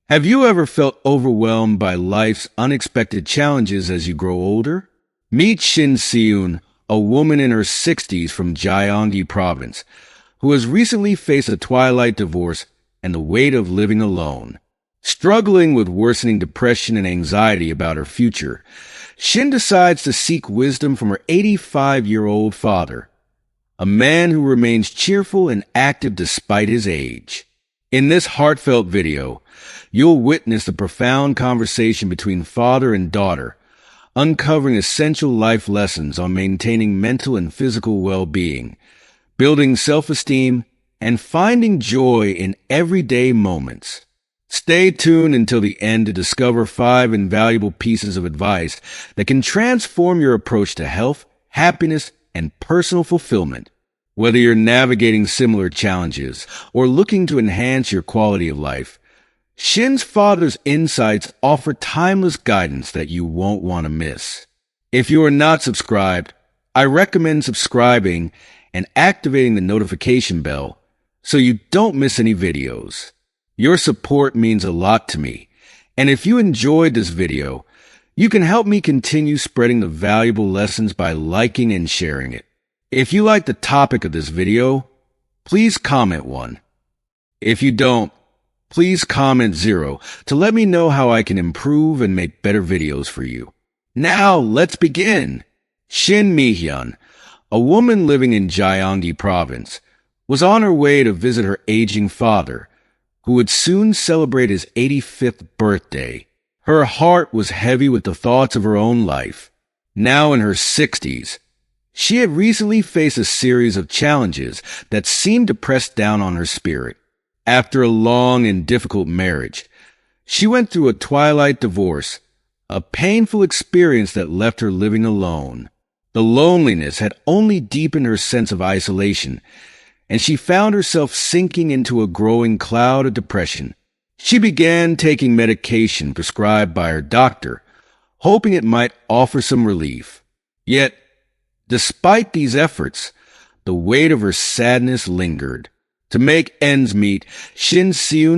Have you ever felt overwhelmed by life's unexpected challenges as you grow older? Meet Shin, a woman in her 60s from Gyeonggi province, who has recently faced a twilight divorce and the weight of living alone. Struggling with worsening depression and anxiety about her future, Shin decides to seek wisdom from her 85-year-old father, a man who remains cheerful and active despite his age. In this heartfelt video, you'll witness the profound conversation between father and daughter, uncovering essential life lessons on maintaining mental and physical well-being, building self-esteem, and finding joy in everyday moments. Stay tuned until the end to discover 5 invaluable pieces of advice that can transform your approach to health, happiness, and personal fulfillment. Whether you're navigating similar challenges or looking to enhance your quality of life, Shin's father's insights offer timeless guidance that you won't want to miss. If you are not subscribed, I recommend subscribing and activating the notification bell so you don't miss any videos. Your support means a lot to me, and if you enjoyed this video, you can help me continue spreading the valuable lessons by liking and sharing it. If you like the topic of this video, please comment 1. If you don't, please comment 0 to let me know how I can improve and make better videos for you. Now, let's begin. Shin, a woman living in Gyeonggi province, was on her way to visit her aging father, who would soon celebrate his 85th birthday. Her heart was heavy with the thoughts of her own life. Now in her 60s, she had recently faced a series of challenges that seemed to press down on her spirit. After a long and difficult marriage, she went through a twilight divorce, a painful experience that left her living alone. The loneliness had only deepened her sense of isolation, and she found herself sinking into a growing cloud of depression. She began taking medication prescribed by her doctor, hoping it might offer some relief. Yet, despite these efforts, the weight of her sadness lingered. To make ends meet, Shin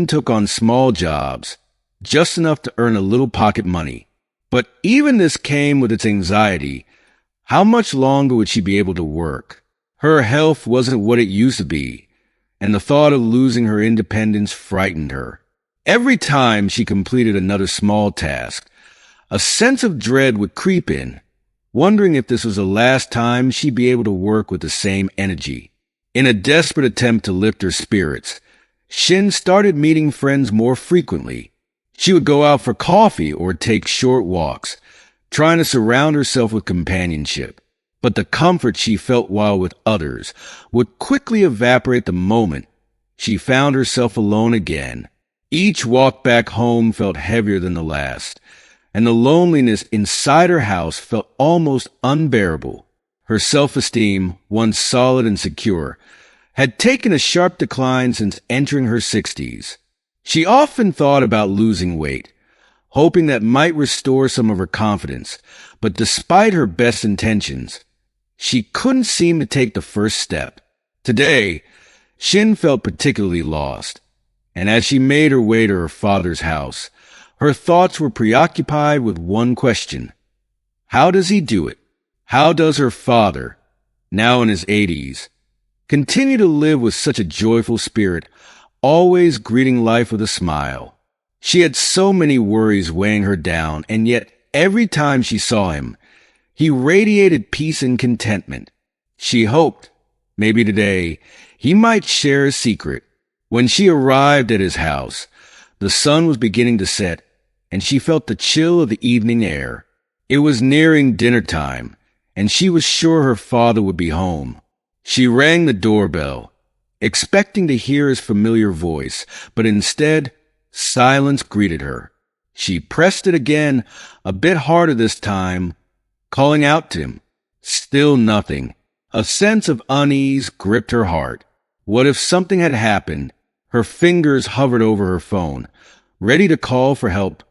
took on small jobs, just enough to earn a little pocket money. But even this came with its anxiety. How much longer would she be able to work? Her health wasn't what it used to be, and the thought of losing her independence frightened her. Every time she completed another small task, a sense of dread would creep in, wondering if this was the last time she'd be able to work with the same energy. In a desperate attempt to lift her spirits, Shin started meeting friends more frequently. She would go out for coffee or take short walks, trying to surround herself with companionship. But the comfort she felt while with others would quickly evaporate the moment she found herself alone again. Each walk back home felt heavier than the last, and the loneliness inside her house felt almost unbearable. Her self-esteem, once solid and secure, had taken a sharp decline since entering her 60s. She often thought about losing weight, hoping that might restore some of her confidence, but despite her best intentions, she couldn't seem to take the first step. Today, Shin felt particularly lost, and as she made her way to her father's house, her thoughts were preoccupied with one question. How does he do it? How does her father, now in his 80s, continue to live with such a joyful spirit, always greeting life with a smile? She had so many worries weighing her down, and yet every time she saw him, he radiated peace and contentment. She hoped, maybe today, he might share a secret. When she arrived at his house, the sun was beginning to set, and she felt the chill of the evening air. It was nearing dinner time, and she was sure her father would be home. She rang the doorbell, expecting to hear his familiar voice, but instead, silence greeted her. She pressed it again, a bit harder this time, calling out to him. Still nothing. A sense of unease gripped her heart. What if something had happened? Her fingers hovered over her phone, ready to call for help,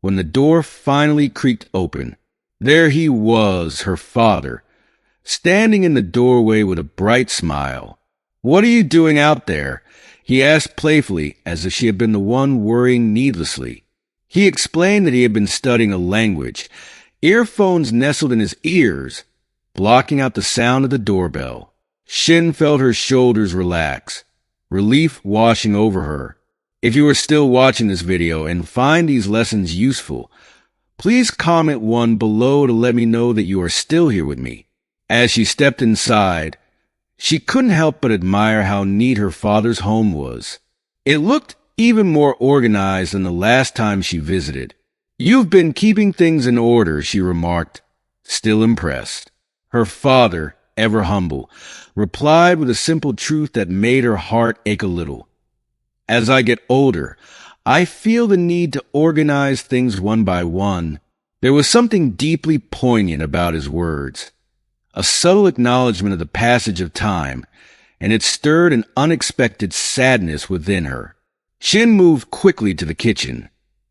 when the door finally creaked open. There he was, her father, standing in the doorway with a bright smile. "What are you doing out there?" he asked playfully, as if she had been the one worrying needlessly. He explained that he had been studying a language, earphones nestled in his ears, blocking out the sound of the doorbell. Shin felt her shoulders relax, relief washing over her. If you are still watching this video and find these lessons useful, please comment 1 below to let me know that you are still here with me. As she stepped inside, she couldn't help but admire how neat her father's home was. It looked even more organized than the last time she visited. "You've been keeping things in order," she remarked, still impressed. Her father, ever humble, replied with a simple truth that made her heart ache a little. "As I get older, I feel the need to organize things one by one." There was something deeply poignant about his words, a subtle acknowledgement of the passage of time, and it stirred an unexpected sadness within her. Shin moved quickly to the kitchen,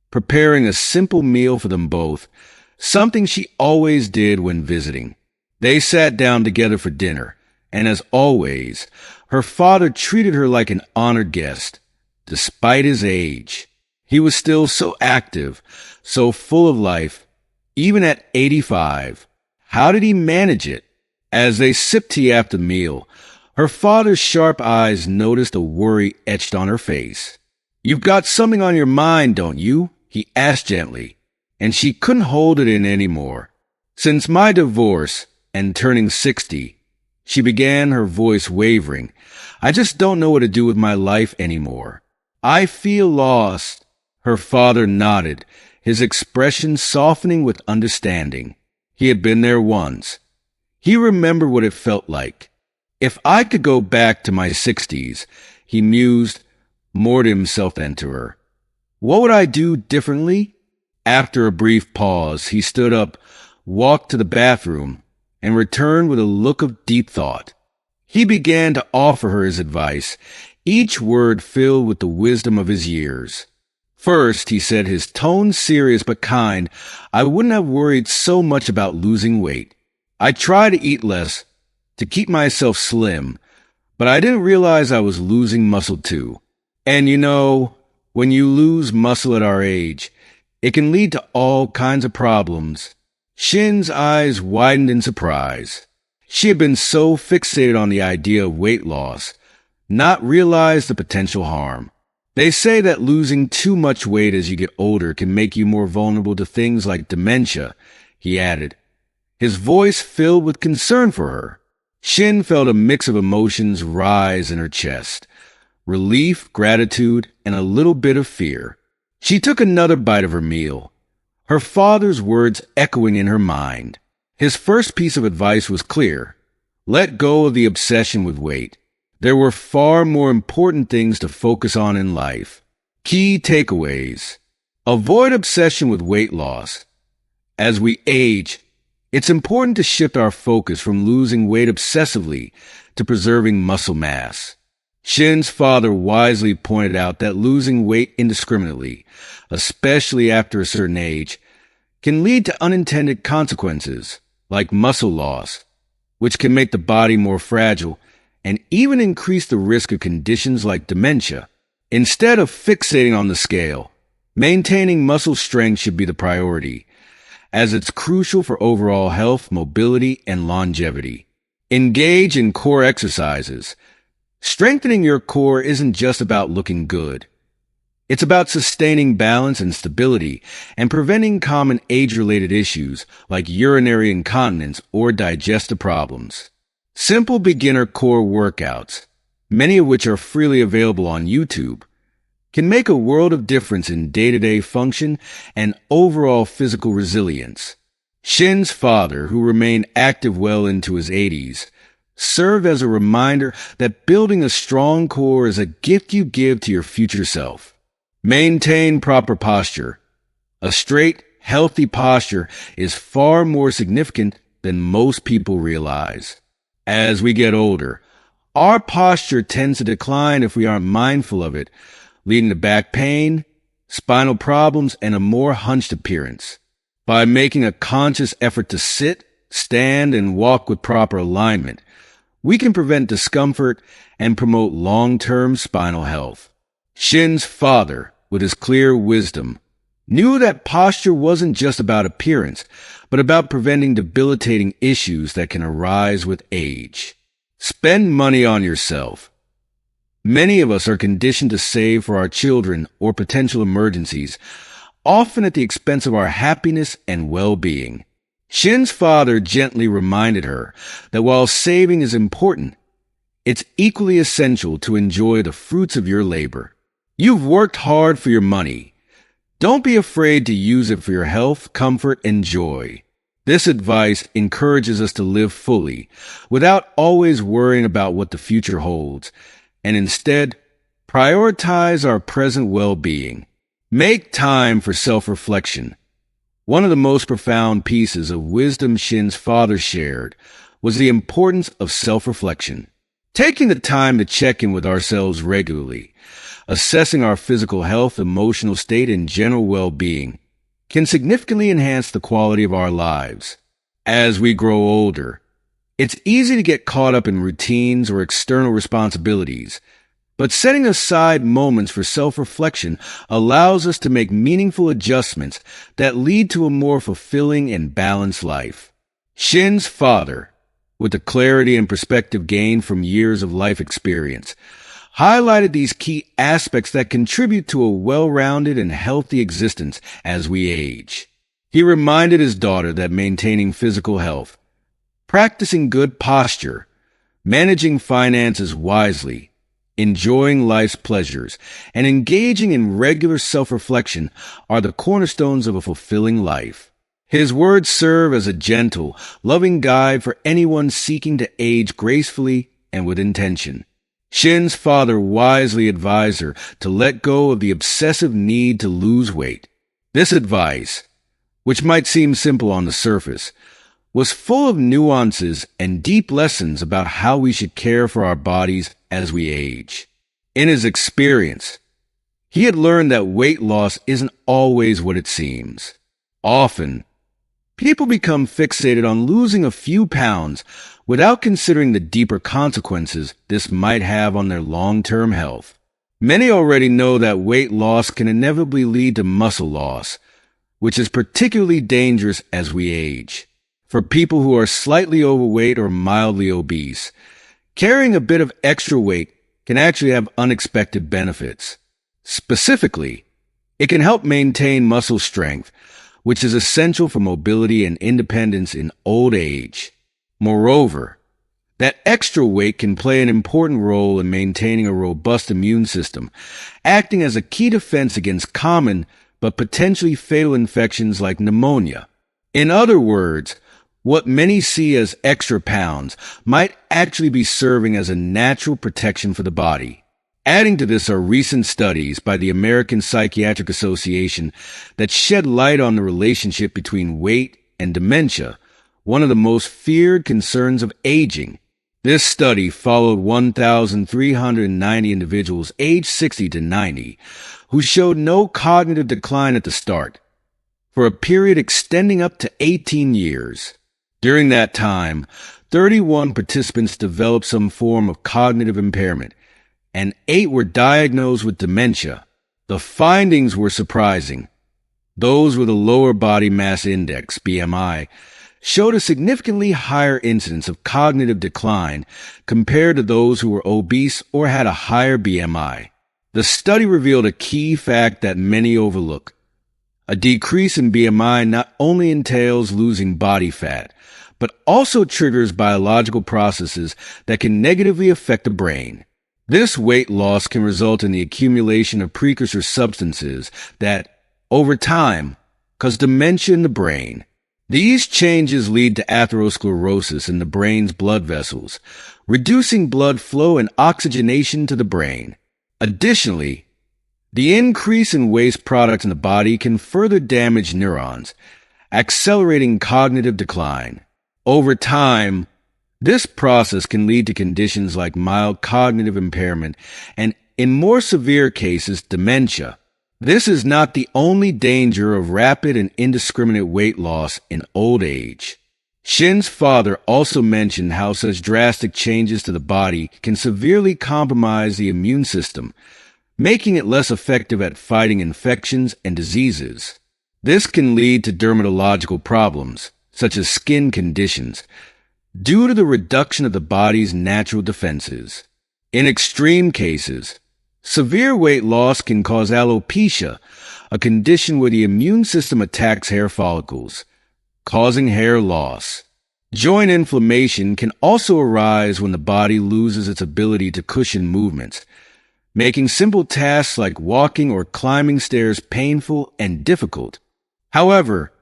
preparing a simple meal for them both, something she always did when visiting. They sat down together for dinner, and as always, her father treated her like an honored guest. Despite his age, he was still so active, so full of life, even at 85. How did he manage it? As they sipped tea after the meal, her father's sharp eyes noticed a worry etched on her face. "You've got something on your mind, don't you?" he asked gently, and she couldn't hold it in anymore. "Since my divorce and turning 60, she began, her voice wavering, "I just don't know what to do with my life anymore. I feel lost." Her father nodded, his expression softening with understanding. He had been there once. He remembered what it felt like. "If I could go back to my 60s, he mused, more to himself than to her. "What would I do differently?" After a brief pause, he stood up, walked to the bathroom, and returned with a look of deep thought. He began to offer her his advice, each word filled with the wisdom of his years. "First," he said, his tone serious but kind, "I wouldn't have worried so much about losing weight. I try to eat less, to keep myself slim, but I didn't realize I was losing muscle too. And you know, when you lose muscle at our age, it can lead to all kinds of problems." Shin's eyes widened in surprise. She had been so fixated on the idea of weight loss, not realized the potential harm. "They say that losing too much weight as you get older can make you more vulnerable to things like dementia," he added, his voice filled with concern for her. Shin felt a mix of emotions rise in her chest, relief, gratitude, and a little bit of fear. She took another bite of her meal, her father's words echoing in her mind. His first piece of advice was clear: let go of the obsession with weight. There were far more important things to focus on in life. Key takeaways: avoid obsession with weight loss. As we age, it's important to shift our focus from losing weight obsessively to preserving muscle mass. Shin's father wisely pointed out that losing weight indiscriminately, especially after a certain age, can lead to unintended consequences like muscle loss, which can make the body more fragile and even increase the risk of conditions like dementia. Instead of fixating on the scale, maintaining muscle strength should be the priority, as it's crucial for overall health, mobility, and longevity. Engage in core exercises. Strengthening your core isn't just about looking good. It's about sustaining balance and stability and preventing common age-related issues like urinary incontinence or digestive problems. Simple beginner core workouts, many of which are freely available on YouTube, can make a world of difference in day-to-day function and overall physical resilience. Shin's father, who remained active well into his 80s, served as a reminder that building a strong core is a gift you give to your future self. Maintain proper posture. A straight, healthy posture is far more significant than most people realize. As we get older, our posture tends to decline if we aren't mindful of it, leading to back pain, spinal problems, and a more hunched appearance. By making a conscious effort to sit, stand, and walk with proper alignment, we can prevent discomfort and promote long-term spinal health. Shin's father, with his clear wisdom, knew that posture wasn't just about appearance, but about preventing debilitating issues that can arise with age. Spend money on yourself. Many of us are conditioned to save for our children or potential emergencies, often at the expense of our happiness and well-being. Shin's father gently reminded her that while saving is important, it's equally essential to enjoy the fruits of your labor. You've worked hard for your money. Don't be afraid to use it for your health, comfort, and joy. This advice encourages us to live fully, without always worrying about what the future holds, and instead, prioritize our present well-being. Make time for self-reflection. One of the most profound pieces of wisdom Shin's father shared was the importance of self-reflection. Taking the time to check in with ourselves regularly, assessing our physical health, emotional state, and general well-being can significantly enhance the quality of our lives. As we grow older, it's easy to get caught up in routines or external responsibilities, but setting aside moments for self-reflection allows us to make meaningful adjustments that lead to a more fulfilling and balanced life. Shin's father, with the clarity and perspective gained from years of life experience, highlighted these key aspects that contribute to a well-rounded and healthy existence as we age. He reminded his daughter that maintaining physical health, practicing good posture, managing finances wisely, enjoying life's pleasures, and engaging in regular self-reflection are the cornerstones of a fulfilling life. His words serve as a gentle, loving guide for anyone seeking to age gracefully and with intention. Shin's father wisely advised her to let go of the obsessive need to lose weight. This advice, which might seem simple on the surface, was full of nuances and deep lessons about how we should care for our bodies as we age. In his experience, he had learned that weight loss isn't always what it seems. Often, people become fixated on losing a few pounds without considering the deeper consequences this might have on their long-term health. Many already know that weight loss can inevitably lead to muscle loss, which is particularly dangerous as we age. For people who are slightly overweight or mildly obese, carrying a bit of extra weight can actually have unexpected benefits. Specifically, it can help maintain muscle strength, which is essential for mobility and independence in old age. Moreover, that extra weight can play an important role in maintaining a robust immune system, acting as a key defense against common but potentially fatal infections like pneumonia. In other words, what many see as extra pounds might actually be serving as a natural protection for the body. Adding to this are recent studies by the American Psychiatric Association that shed light on the relationship between weight and dementia, one of the most feared concerns of aging. This study followed 1,390 individuals aged 60 to 90 who showed no cognitive decline at the start, for a period extending up to 18 years. During that time, 31 participants developed some form of cognitive impairment, and 8 were diagnosed with dementia. The findings were surprising. Those with a lower body mass index, BMI, showed a significantly higher incidence of cognitive decline compared to those who were obese or had a higher BMI. The study revealed a key fact that many overlook. A decrease in BMI not only entails losing body fat, but also triggers biological processes that can negatively affect the brain. This weight loss can result in the accumulation of precursor substances that, over time, cause dementia in the brain. These changes lead to atherosclerosis in the brain's blood vessels, reducing blood flow and oxygenation to the brain. Additionally, the increase in waste products in the body can further damage neurons, accelerating cognitive decline. Over time, this process can lead to conditions like mild cognitive impairment and, in more severe cases, dementia. This is not the only danger of rapid and indiscriminate weight loss in old age. Shin's father also mentioned how such drastic changes to the body can severely compromise the immune system, making it less effective at fighting infections and diseases. This can lead to dermatological problems, such as skin conditions, due to the reduction of the body's natural defenses. In extreme cases, severe weight loss can cause alopecia, a condition where the immune system attacks hair follicles, causing hair loss. Joint inflammation can also arise when the body loses its ability to cushion movements, making simple tasks like walking or climbing stairs painful and difficult. However,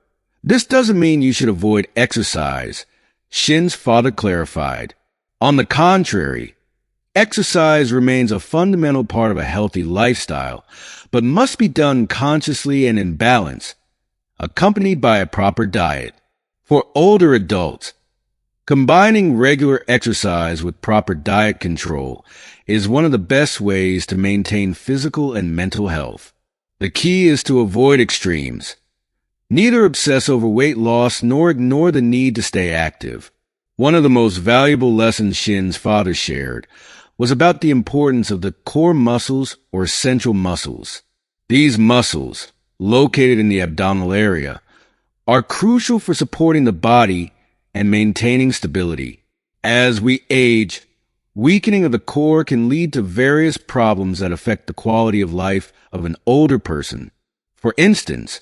this doesn't mean you should avoid exercise, Shin's father clarified. On the contrary, exercise remains a fundamental part of a healthy lifestyle, but must be done consciously and in balance, accompanied by a proper diet. For older adults, combining regular exercise with proper diet control is one of the best ways to maintain physical and mental health. The key is to avoid extremes. Neither obsess over weight loss nor ignore the need to stay active. One of the most valuable lessons Shin's father shared was about the importance of the core muscles or central muscles. These muscles, located in the abdominal area, are crucial for supporting the body and maintaining stability. As we age, weakening of the core can lead to various problems that affect the quality of life of an older person. For instance,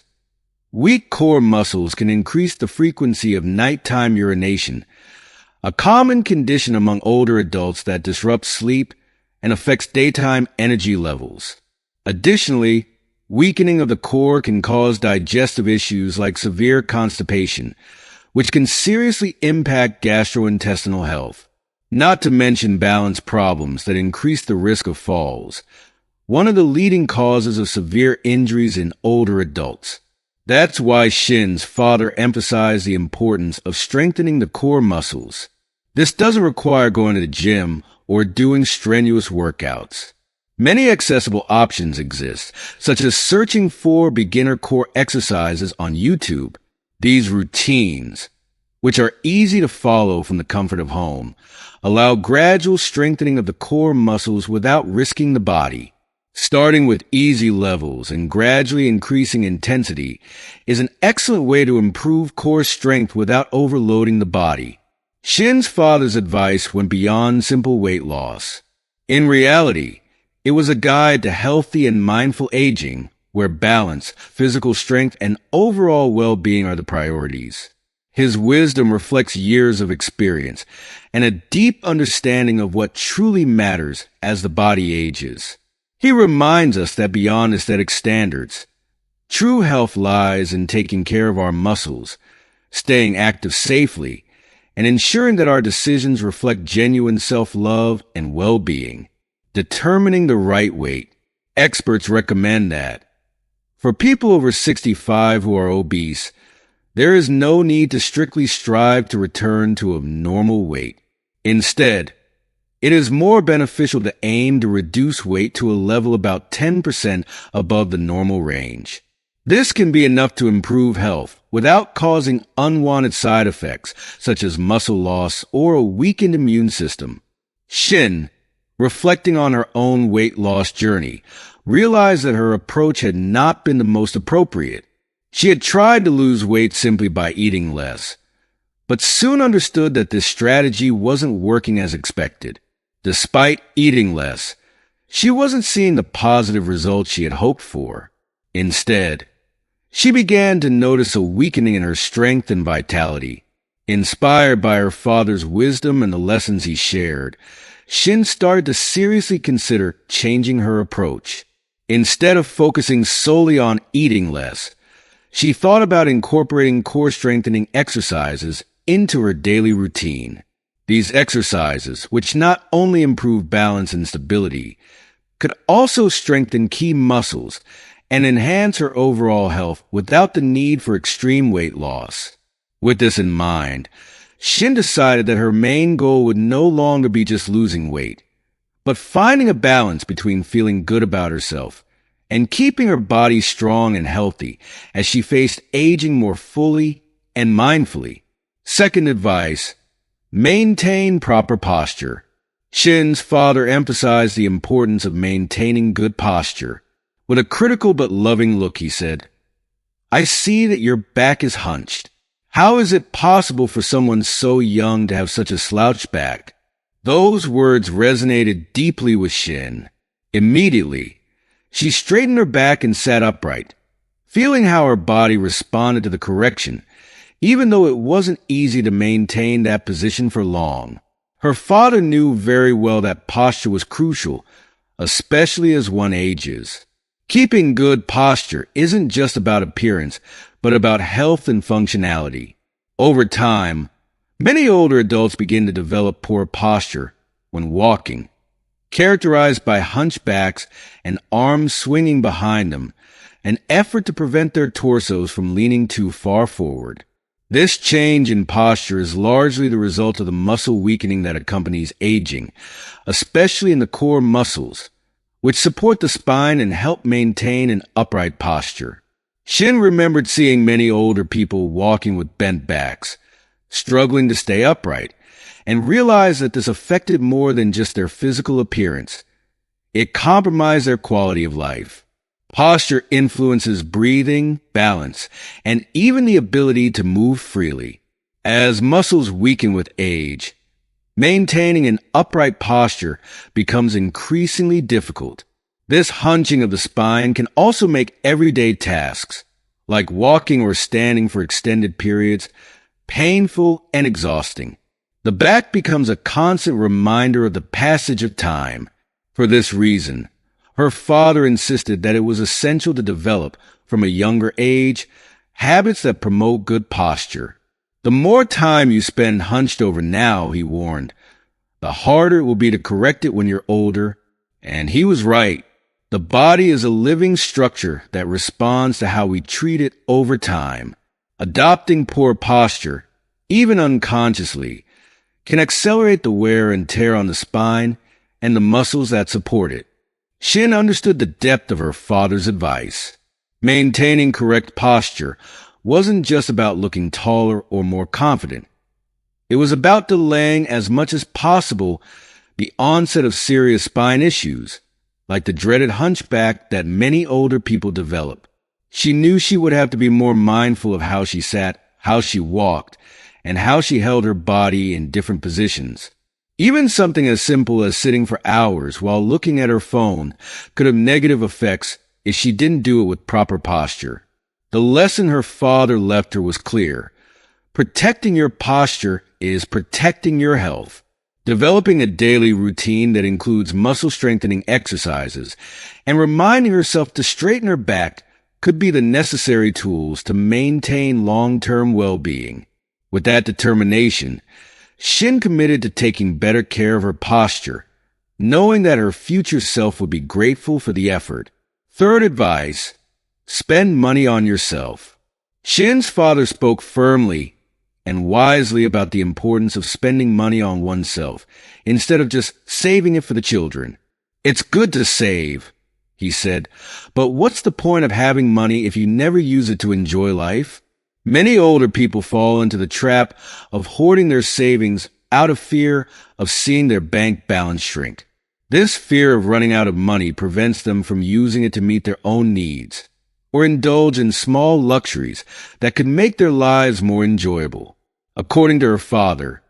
weak core muscles can increase the frequency of nighttime urination, a common condition among older adults that disrupts sleep and affects daytime energy levels. Additionally, weakening of the core can cause digestive issues like severe constipation, which can seriously impact gastrointestinal health, not to mention balance problems that increase the risk of falls, one of the leading causes of severe injuries in older adults. That's why Shin's father emphasized the importance of strengthening the core muscles. This doesn't require going to the gym or doing strenuous workouts. Many accessible options exist, such as searching for beginner core exercises on YouTube. These routines, which are easy to follow from the comfort of home, allow gradual strengthening of the core muscles without risking the body. Starting with easy levels and gradually increasing intensity is an excellent way to improve core strength without overloading the body. Shin's father's advice went beyond simple weight loss. In reality, it was a guide to healthy and mindful aging, where balance, physical strength, and overall well-being are the priorities. His wisdom reflects years of experience and a deep understanding of what truly matters as the body ages. He reminds us that beyond aesthetic standards, true health lies in taking care of our muscles, staying active safely, and ensuring that our decisions reflect genuine self-love and well-being. Determining the right weight. Experts recommend that, for people over 65 who are obese, there is no need to strictly strive to return to a normal weight. Instead, it is more beneficial to aim to reduce weight to a level about 10% above the normal range. This can be enough to improve health without causing unwanted side effects such as muscle loss or a weakened immune system. Shin, reflecting on her own weight loss journey, realized that her approach had not been the most appropriate. She had tried to lose weight simply by eating less, but soon understood that this strategy wasn't working as expected. Despite eating less, she wasn't seeing the positive results she had hoped for. Instead, she began to notice a weakening in her strength and vitality. Inspired by her father's wisdom and the lessons he shared, Shin started to seriously consider changing her approach. Instead of focusing solely on eating less, she thought about incorporating core-strengthening exercises into her daily routine. These exercises, which not only improve balance and stability, could also strengthen key muscles and enhance her overall health without the need for extreme weight loss. With this in mind, Shin decided that her main goal would no longer be just losing weight, but finding a balance between feeling good about herself and keeping her body strong and healthy as she faced aging more fully and mindfully. Second advice, maintain proper posture. Shin's father emphasized the importance of maintaining good posture. With a critical but loving look, he said, "I see that your back is hunched. How is it possible for someone so young to have such a slouched back?" Those words resonated deeply with Shin. Immediately, she straightened her back and sat upright, feeling how her body responded to the correction, even though it wasn't easy to maintain that position for long. Her father knew very well that posture was crucial, especially as one ages. Keeping good posture isn't just about appearance, but about health and functionality. Over time, many older adults begin to develop poor posture when walking, characterized by hunchbacks and arms swinging behind them, an effort to prevent their torsos from leaning too far forward. This change in posture is largely the result of the muscle weakening that accompanies aging, especially in the core muscles, which support the spine and help maintain an upright posture. Shin remembered seeing many older people walking with bent backs, struggling to stay upright, and realized that this affected more than just their physical appearance. It compromised their quality of life. Posture influences breathing, balance, and even the ability to move freely. As muscles weaken with age, maintaining an upright posture becomes increasingly difficult. This hunching of the spine can also make everyday tasks, like walking or standing for extended periods, painful and exhausting. The back becomes a constant reminder of the passage of time. For this reason, her father insisted that it was essential to develop, from a younger age, habits that promote good posture. The more time you spend hunched over now, he warned, the harder it will be to correct it when you're older. And he was right. The body is a living structure that responds to how we treat it over time. Adopting poor posture, even unconsciously, can accelerate the wear and tear on the spine and the muscles that support it. Shin understood the depth of her father's advice. Maintaining correct posture wasn't just about looking taller or more confident. It was about delaying as much as possible the onset of serious spine issues, like the dreaded hunchback that many older people develop. She knew she would have to be more mindful of how she sat, how she walked, and how she held her body in different positions. Even something as simple as sitting for hours while looking at her phone could have negative effects if she didn't do it with proper posture. The lesson her father left her was clear. Protecting your posture is protecting your health. Developing a daily routine that includes muscle-strengthening exercises and reminding herself to straighten her back could be the necessary tools to maintain long-term well-being. With that determination, Shin committed to taking better care of her posture, knowing that her future self would be grateful for the effort. Third advice, spend money on yourself. Shin's father spoke firmly and wisely about the importance of spending money on oneself instead of just saving it for the children. "It's good to save," he said, "but what's the point of having money if you never use it to enjoy life?" Many older people fall into the trap of hoarding their savings out of fear of seeing their bank balance shrink. This fear of running out of money prevents them from using it to meet their own needs or indulge in small luxuries that could make their lives more enjoyable. According to her father,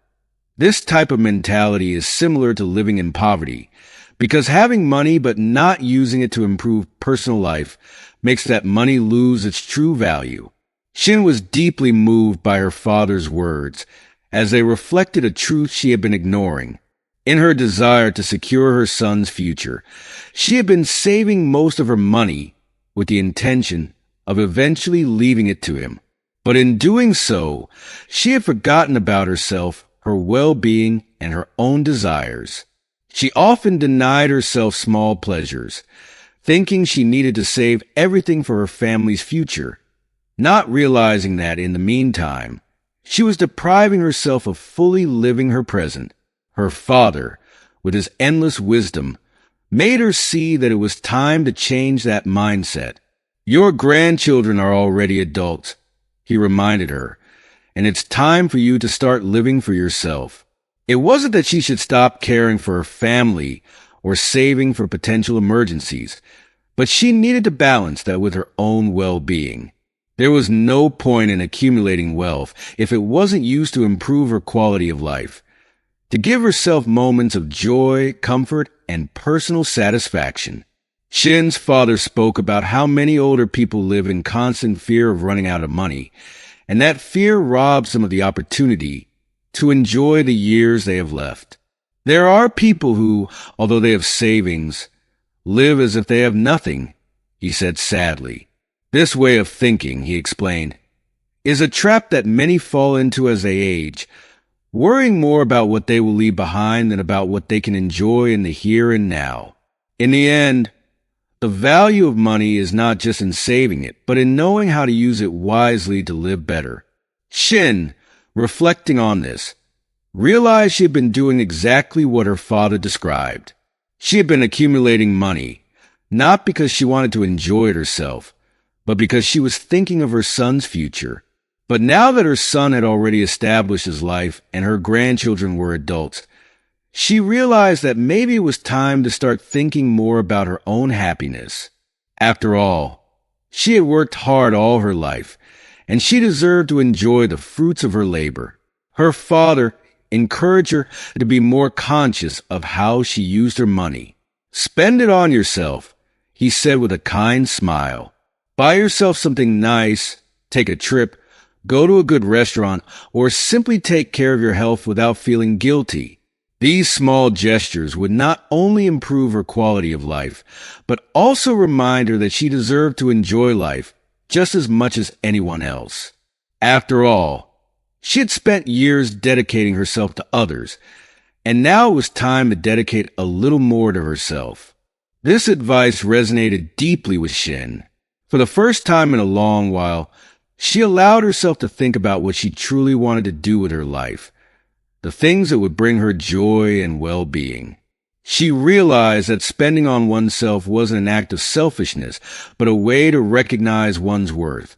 this type of mentality is similar to living in poverty, because having money but not using it to improve personal life makes that money lose its true value. Shin was deeply moved by her father's words as they reflected a truth she had been ignoring. In her desire to secure her son's future, she had been saving most of her money with the intention of eventually leaving it to him. But in doing so, she had forgotten about herself, her well-being, and her own desires. She often denied herself small pleasures, thinking she needed to save everything for her family's future, not realizing that, in the meantime, she was depriving herself of fully living her present. Her father, with his endless wisdom, made her see that it was time to change that mindset. "Your grandchildren are already adults," he reminded her, and it's time for you to start living for yourself. It wasn't that she should stop caring for her family or saving for potential emergencies, but she needed to balance that with her own well-being. There was no point in accumulating wealth if it wasn't used to improve her quality of life, to give herself moments of joy, comfort, and personal satisfaction. Shin's father spoke about how many older people live in constant fear of running out of money, and that fear robs them of the opportunity to enjoy the years they have left. There are people who, although they have savings, live as if they have nothing, he said sadly. This way of thinking, he explained, is a trap that many fall into as they age, worrying more about what they will leave behind than about what they can enjoy in the here and now. In the end, the value of money is not just in saving it, but in knowing how to use it wisely to live better. Shin, reflecting on this, realized she had been doing exactly what her father described. She had been accumulating money, not because she wanted to enjoy it herself, but because she was thinking of her son's future. But now that her son had already established his life and her grandchildren were adults, she realized that maybe it was time to start thinking more about her own happiness. After all, she had worked hard all her life, and she deserved to enjoy the fruits of her labor. Her father encouraged her to be more conscious of how she used her money. "Spend it on yourself," he said with a kind smile. "Buy yourself something nice, take a trip, go to a good restaurant, or simply take care of your health without feeling guilty." These small gestures would not only improve her quality of life, but also remind her that she deserved to enjoy life just as much as anyone else. After all, she had spent years dedicating herself to others, and now it was time to dedicate a little more to herself. This advice resonated deeply with Shin. For the first time in a long while, she allowed herself to think about what she truly wanted to do with her life, the things that would bring her joy and well-being. She realized that spending on oneself wasn't an act of selfishness, but a way to recognize one's worth,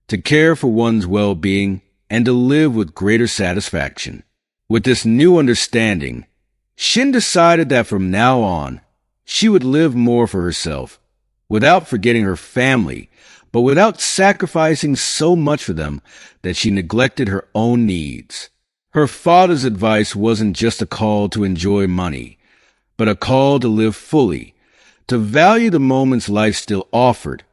to care for one's well-being, and to live with greater satisfaction. With this new understanding, Shin decided that from now on, she would live more for herself, without forgetting her family, but without sacrificing so much for them that she neglected her own needs. Her father's advice wasn't just a call to enjoy money, but a call to live fully, to value the moments life still offered,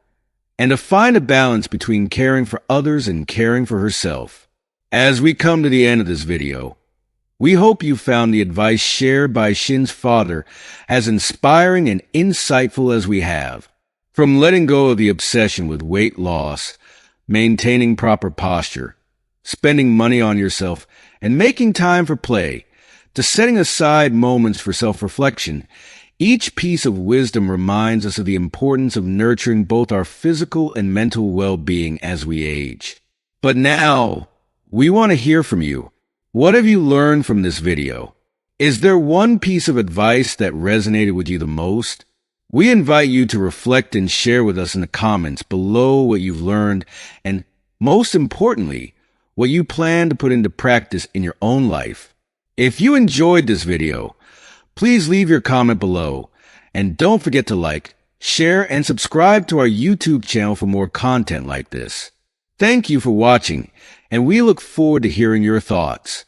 and to find a balance between caring for others and caring for herself. As we come to the end of this video, we hope you found the advice shared by Shin's father as inspiring and insightful as we have. From letting go of the obsession with weight loss, maintaining proper posture, spending money on yourself, and making time for play, to setting aside moments for self-reflection, each piece of wisdom reminds us of the importance of nurturing both our physical and mental well-being as we age. But now, we want to hear from you. What have you learned from this video? Is there one piece of advice that resonated with you the most? We invite you to reflect and share with us in the comments below what you've learned and, most importantly, what you plan to put into practice in your own life. If you enjoyed this video, please leave your comment below, and don't forget to like, share, and subscribe to our YouTube channel for more content like this. Thank you for watching, and we look forward to hearing your thoughts.